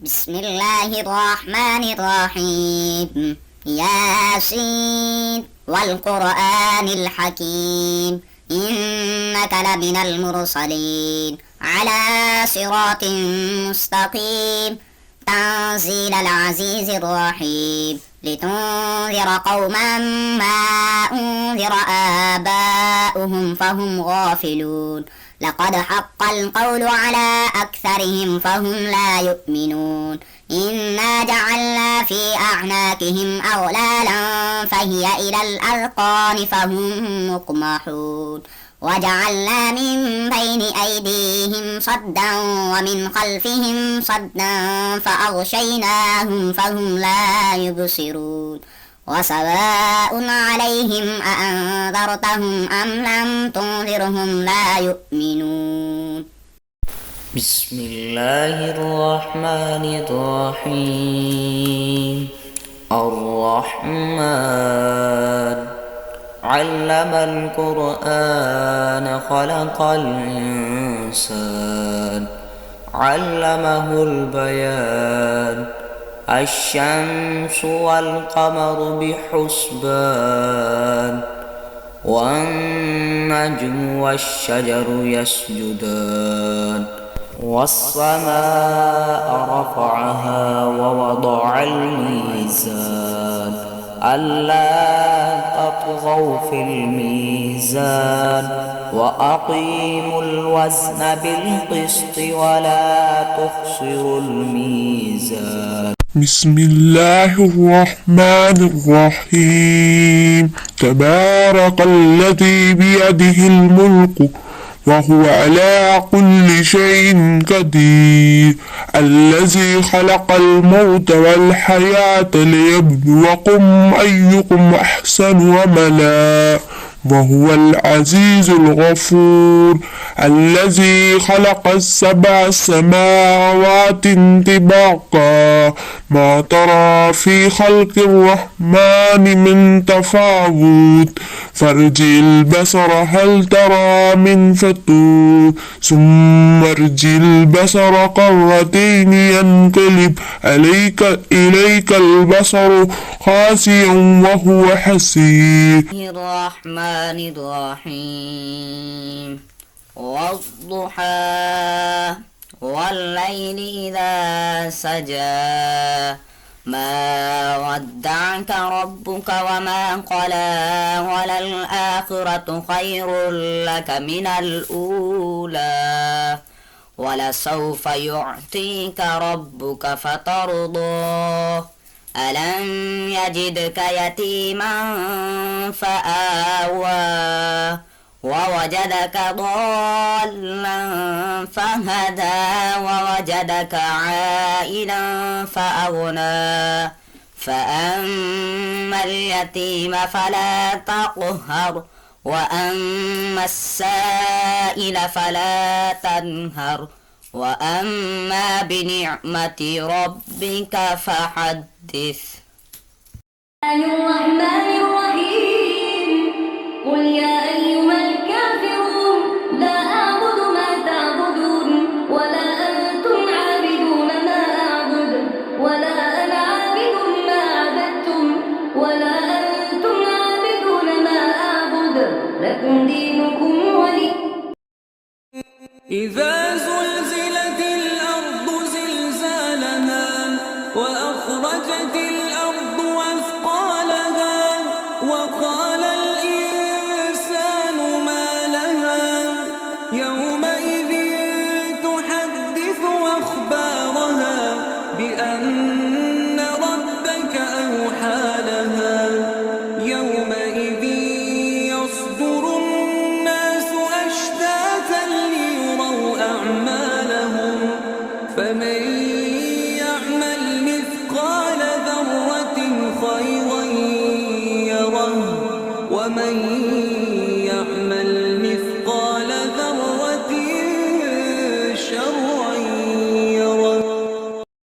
بسم الله الرحمن الرحيم. ياسين والقرآن الحكيم إنك لمن المرسلين على صراط مستقيم تنزيل العزيز الرحيم لتنذر قوما ما أنذر آباؤهم فهم غافلون لقد حق القول على أكثرهم فهم لا يؤمنون إنا جعلنا في أعناقهم أغلالا فهي إلى الأذقان فهم مقمحون وجعلنا من بين أيديهم صدا ومن خلفهم صدا فأغشيناهم فهم لا يبصرون وسواء عليهم أأنذرتهم أم لم تنذرهم لا يؤمنون. بسم الله الرحمن الرحيم. الرحمن علم القرآن خلق الإنسان علمه البيان الشمس والقمر بحسبان والنجم والشجر يسجدان والسماء رفعها ووضع الميزان ألا تطغوا في الميزان وأقيموا الوزن بالقسط ولا تخسروا الميزان. بسم الله الرحمن الرحيم. تبارك الذي بيده الملك وهو على كل شيء قدير الذي خلق الموت والحياة ليبلوكم أيكم أحسن عملا وهو العزيز الغفور الذي خلق السبع سماوات طباقا ما ترى في خلق الرحمن من تفاوت فارجع البصر هل ترى من فتور ثم ارجع البصر كرتين ينقلب إليك البصر خاسئا وهو حسير. الرحمن الرحيم. والضحى والليل إذا سجى ما ودعك ربك وما قلى وللآخرة خير لك من الأولى ولسوف يعطيك ربك فترضى ألم يجدك يتيما فآوى ووجدك ضالا فهدى ووجدك عائلا فأغنى فأما اليتيم فلا تقهر وأما السائل فلا تنهر وأما بنعمة ربك فحدث. الرحمن الرحيم. قل يا أيها الكافرون لا أعبد ما تعبدون ولا أنتم عابدون ما أعبد ولا أنا عابد ما عبدتم ولا أنتم عابدون ما أعبد لكم دينكم ولي. إذا زلزلت الأرض زلزالها وأخرجت الأرض أثقالها وقال الإنسان ما لها يومئذ تحدث أخبارها بأن